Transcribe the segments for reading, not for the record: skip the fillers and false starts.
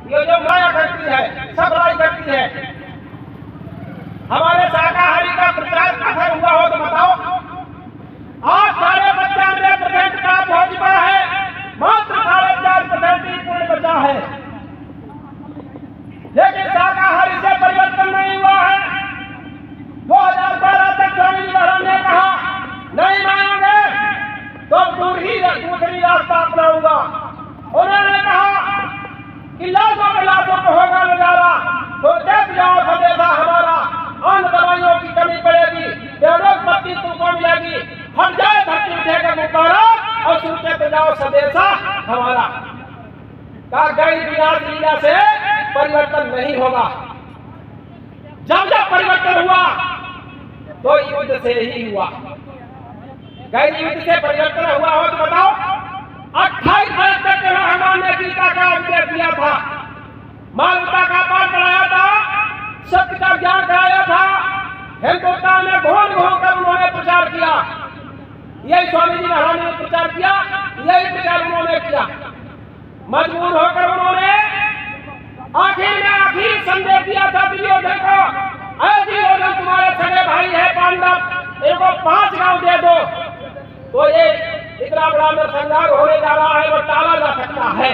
ये जो माया करती है, सब राय करती है। हमारे शाकाहारी का प्रचार असर हुआ हो तो बताओ। आज 95% का हो चुका है, मात्र 4.5% ही पूर्ण बचा है। लेकिन शाकाहारी से परिवर्तन नहीं हुआ है। 2012 तक स्वामी जी महाराज ने कहा नहीं मानोगे तो दूसरी रास्ता अपनाऊंगा। उन्होंने कहा कि लाशों के लाशों को होगा नजारा, तो देख जाओ संदेशा हमारा। अन्न दवाइयों की कमी पड़ेगी, बेरोज पत्ती तुमको मिलेगी, हट जाए धरती उठेगा गुब्बारा और सुनते तो जाओ संदेशा हमारा। का गई विनाश लीला से परिवर्तन नहीं होगा। जब जब परिवर्तन हुआ तो युद्ध से ही हुआ। गई युद्ध से परिवर्तन हुआ हो तो बताओ। 28 वर्ष तक भगवान ने गीता का उपदेश दिया था, मानवता का पाठ पढ़ाया था, सत्य का ज्ञान कराया था। हिंदुस्तान में घूम घूम कर उन्होंने प्रचार किया। यही स्वामी जी महाराज ने प्रचार किया, यही प्रचार उन्होंने किया। मजबूर होकर उन्होंने आखिर संदेश दिया था दुर्योधन को, अरे दुर्योधन तुम्हारे सगे भाई है पांडव, इनको 5 गांव दे दो तो ये इतना बड़ा नरसंहार होने जा रहा है, वो टाला जा सकता है।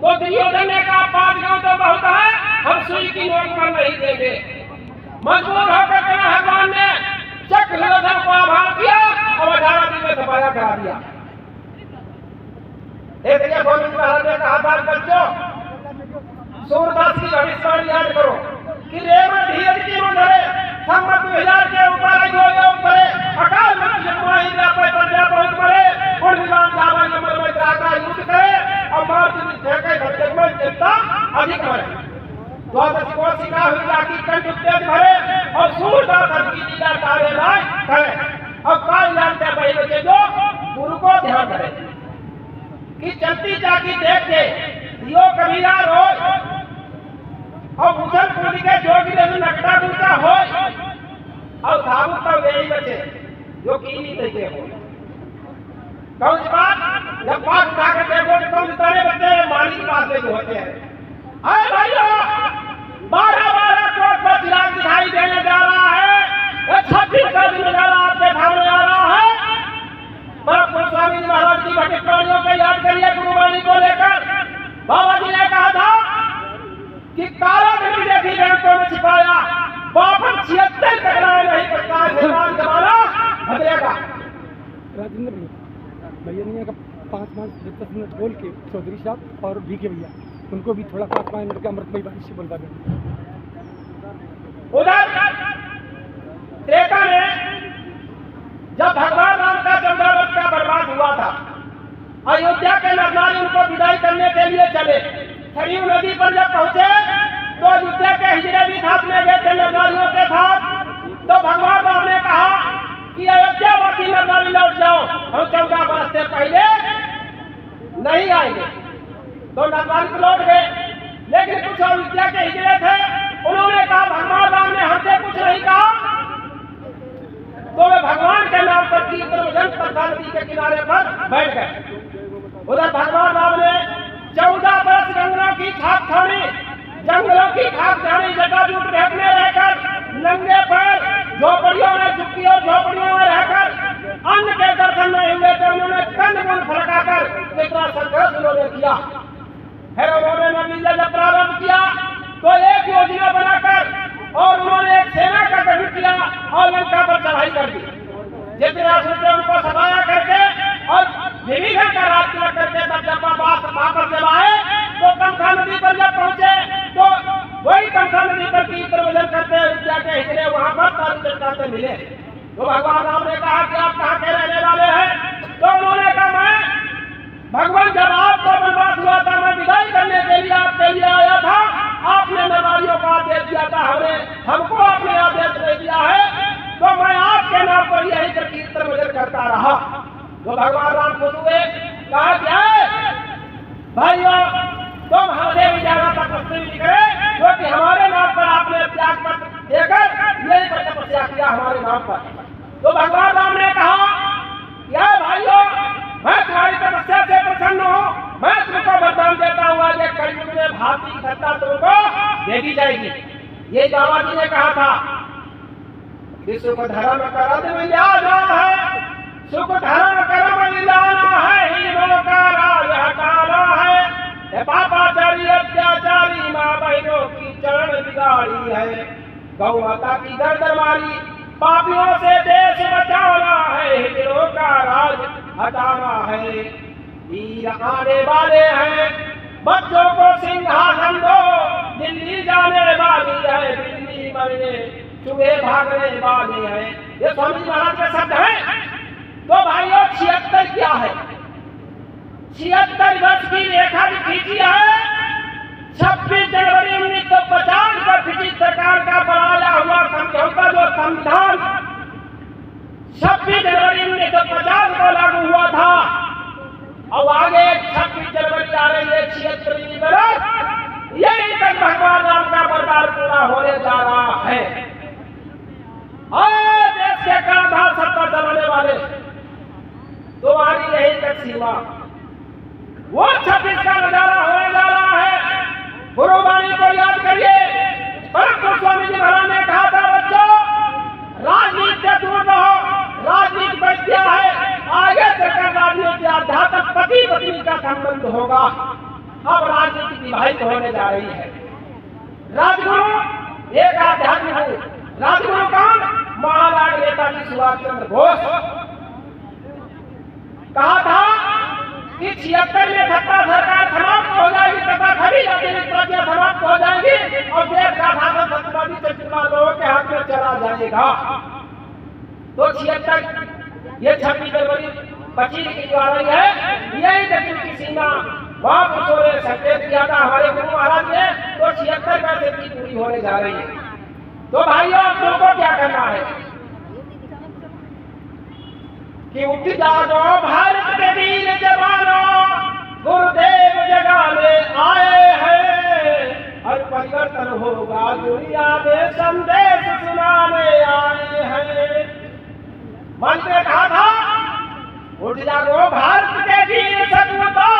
तो दुर्योधन ने कहा 5 गांव तो बहुत है, हम सुई की नोक पर नहीं देंगे। मजबूर होकर भगवान ने चक्रधर को आभार किया और 18 दिन में सफाया करा दिया। एक स्वामी जी महाराज ने कहा था बच्चों, सूरदास की भविष्यवाणी याद करो कि रेव धीरज की धरे सम्मत 2000 के ऊपर जो योग करे, अकाल मृत्यु तुम्हारी व्यापक प्रजा बहुत मरे, उन विमान जावा यमन में त्राता युद्ध करे और मार्ग में फेंके धरती में चिंता अधिक मरे। द्वादश को सिखा हुई लाठी कंठ तेज भरे और सूरदास की लीला तारे लाए करे। अब काल जानते भाई बच्चे जो गुरु को ध्यान करे कि चलती चाकी देख के दियो कबीरा रोज और उछल कूद के जोगी ने नकटा दूचा हो और साबुत तो यही बचे जो कीनी तरीके हो। कौन सी बात जब पास उठा कर देखो तो कौन से सारे बच्चे माली के पास ले जो होते हैं। अरे भाइयों 12 कोट पर चिराग दिखाई देने जा रहा है, 26 का दिन नजारा आपके सामने आ रहा है। पर स्वामी जी महाराज की भटिक प्राणियों को याद करिए। गुरुवाणी को लेकर बाबा जी ने कहा था कि काला धन देखी बैंकों में छिपाया, बापन 76 टकराए नहीं पड़ता है जमाना बदलेगा। राजेंद्र भैया ने 5-10 मिनट बोल के चौधरी साहब और बीके भैया उनको भी थोड़ा 5 मिनट का अमृतमयी बाणी से बोलवा दें। उधर त्रेता में जब भगवान राम का चंद्रावत का बर्बाद हुआ था, अयोध्या के नरनारी उनको विदाई करने के लिए चले। सरयू नदी पर जब पहुंचे तो अयोध्या के हिजड़े भी साथ में गए थे नरनारियों के साथ। तो भगवान राम ने कहा कि अयोध्या वासी नरनारी लौट जाओ, हम 14 वर्ष से पहले नहीं आएंगे। तो नरनारी लौट गए, लेकिन कुछ अयोध्या के हिजड़े थे, उन्होंने कहा भगवान राम ने हमसे कुछ नहीं कहा। तो वे भगवान के नाम पर नदी के किनारे पर बैठ गए। उधर भगवान राम ने 14 वर्ष जंगलों की खाक खानी, जंगलों की खाक जानी, जटाजूट फेंकने रहकर नंगे पैर झोपड़ियों में झुकी और झोपड़ियों में रहकर अन्न के दर्शन नहीं हुए थे। उन्होंने कंदमूल फड़काकर कितना संघर्ष उन्होंने किया। फिर उन्होंने नदी जब प्रारंभ किया तो एक योजना बनाकर और उन्होंने एक सेना का गठन किया और लंका पर चढ़ाई कर दी। जितने असुर थे उनको सताया करके और विभीषण का राज तिलक करके तब जब वापस जब आए तो कंसा नदी पर जब पहुंचे तो वही कंसा नदी पर कीर्तन भजन करते विद्या के हिजड़े वहां पर ताली चटकाते मिले। तो भगवान राम ने कहा कि आप कहाँ के रहने वाले हैं? तो उन्होंने कहा मैं भगवान जब आपको बर्बाद हुआ था मैं विदाई करने के लिए आपके लिए आया था। आपने नरनारियों का आदेश दिया था, हमको आपने आदेश नहीं दिया है, तो मैं आपके नाम पर यही कीर्तन भजन करता रहा। तो भगवान राम खुद हुए, कहा क्या भाइयों तुम हमसे भी ज्यादा तपस्वी निकले, क्योंकि हमारे नाम पर आपने त्याग पर देकर यही पर तपस्या किया हमारे नाम पर। तो भगवान राम ने कहा क्या भाइयों मैं तुम्हारी तपस्या से प्रसन्न हूँ, मैं तुमको वरदान देता हूँ आज कलयुग में हाथी की सत्ता तुमको दे दी जाएगी। ये बाबा जी ने कहा था कि सुख धर्म कर्म मिलाना है, सुख धर्म कर्म मिलाना है, हीरों का राज हटाना है। पापाचारी अत्याचारी माँ बहनों की चरण बिगाड़ी है, गौ माता की गर्दन मारी, पापियों से देश बचाना है, हिजड़ों का राज हटाना है। वीर आने वाले हैं, बच्चों को सिंहासन दो, दिल्ली जाने वाली है, दिल्ली मरने चूहे भागने वाले हैं। ये स्वामी जी महाराज के शब्द हैं। तो भाइयों 76 क्या है? 76 वर्ष की रेखा भी खींची है। 26 जनवरी 1950 को ब्रिटिश सरकार का बनाया हुआ समझौता जो संविधान 26 जनवरी 1950 को लागू हुआ था, और आगे 26 जनवरी आ रही है 76वीं बरस, यही तक भगवान राम का बरदार पूरा होने जा रहा है। और देश के कांधा सत्ता चलाने वाले तुम्हारी यही तक सीमा, वो 26 का नजारा होने जा रहा है। गुरुवाणी को याद करिए, परम स्वामी जी महाराज ने कहा था बच्चों राजनीति से दूर रहो, राजनीति विद्या है, आगे चलकर राजनीति आध्यात्म पति पत्नी का संबंध होगा। अब राजनीति विवाहित होने जा रही है। राजगुरु एक आध्यात्मिक गुरु, राजगुरु कौन? महाराज नेताजी सुभाष चंद्र बोस। कहा था कि 76 में सत्ता सरकार समाप्त हो जाएगी तथा सभी राजनीतिक पार्टियां समाप्त हो जाएंगी और देश का शासन सत्यवादी चक्रवाल लोगों के हाथ में चला जाएगा। तो 76 ये 26 जनवरी 25 की जो आ रही है, यही दक्षिण की सीमा महापुरुषों ने संकेत किया था हमारे गुरु महाराज ने। तो 76 वर्ष की पूरी होने जा रही है। तो भाइयों आप लोगों को क्या करना है कि उठ जागो भारत के वीर जवानों, गुरुदेव जगाने आए हैं, और परिवर्तन होगा दुनिया में संदेश सुनाने आए हैं। मन ने कहा था उठ जागो भारत के वीर सपूतों,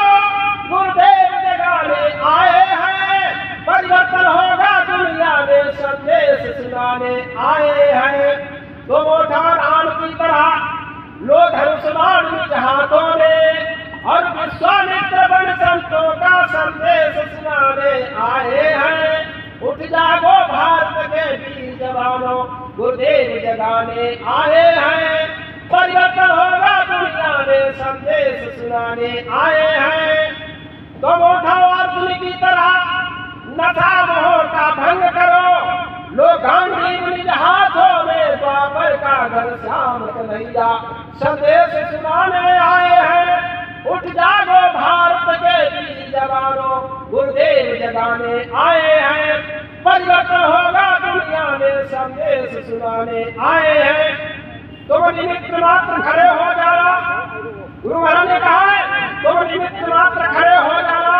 गुरुदेव जगाने आए हैं, परिवर्तन होगा दुनिया में संदेश सुनाने आए हैं। तो मोटा राम की तरह लो धनुष बाण निज हाथों में, और विश्वामित्र बन संतों का संदेश सुनाने आए हैं। उठ जागो भारत के वीर जवानों, गुरुदेव जगाने आए हैं, परिवर्तन होगा दुनिया में संदेश सुनाने आए हैं। तो मोटा अर्जुन की तरह नशा मोह का भंग करो, लो गांधी निज हाथों में, द्वापर का घर श्याम कन्हैया संदेश सुनाने आए हैं। उठ जागो भारत के वीर जवानों, गुरुदेव जगाने आए हैं, परिवर्तन होगा दुनिया में संदेश सुनाने आए हैं। तुम निमित्त मात्र खड़े हो जाना, गुरु महाराज ने कहा है तुम निमित्त मात्र खड़े हो जाना,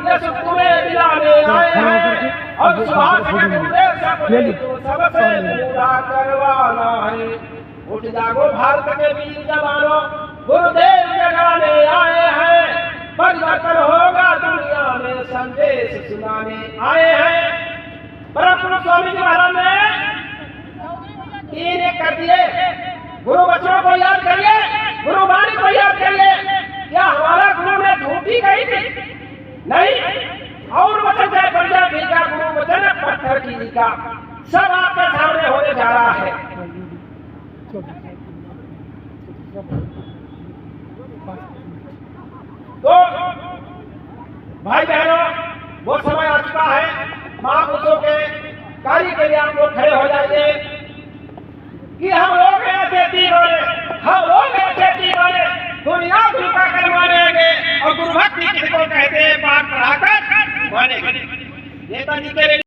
ये सब तुम्हें दिलाने आए हैं, और सुभाष के उद्देश्य सबसे पूरा करवाना है। उठ जागो भारत के वीर जवानों, गुरुदेव जगाने आए हैं, परिवर्तन होगा दुनिया में संदेश सुनाने आए हैं। परम स्वामी जी महाराज ने 3 एक कर दिए। गुरु बच्चों को याद करिए, गुरुवाणी को याद करिए। क्या हमारा गुरु ने झूठी कही थी? नहीं। और वचन चाहे पंजाब जी का गुरु वचन पत्थर की जी का, सब आपके सामने होने जा रहा है। तो भाई बहनों वो समय आ चुका है, महापुरुषों के कार्य के लिए आप लोग खड़े हो जाइए कि हम लोग ऐसे दीवाने, हम लोग ऐसे दीवाने दुनिया गुरु का कर मानेंगे, और गुरु भक्ति किसको कहते हैं? पाठ पढ़ाकर मानेंगे। नेताजी के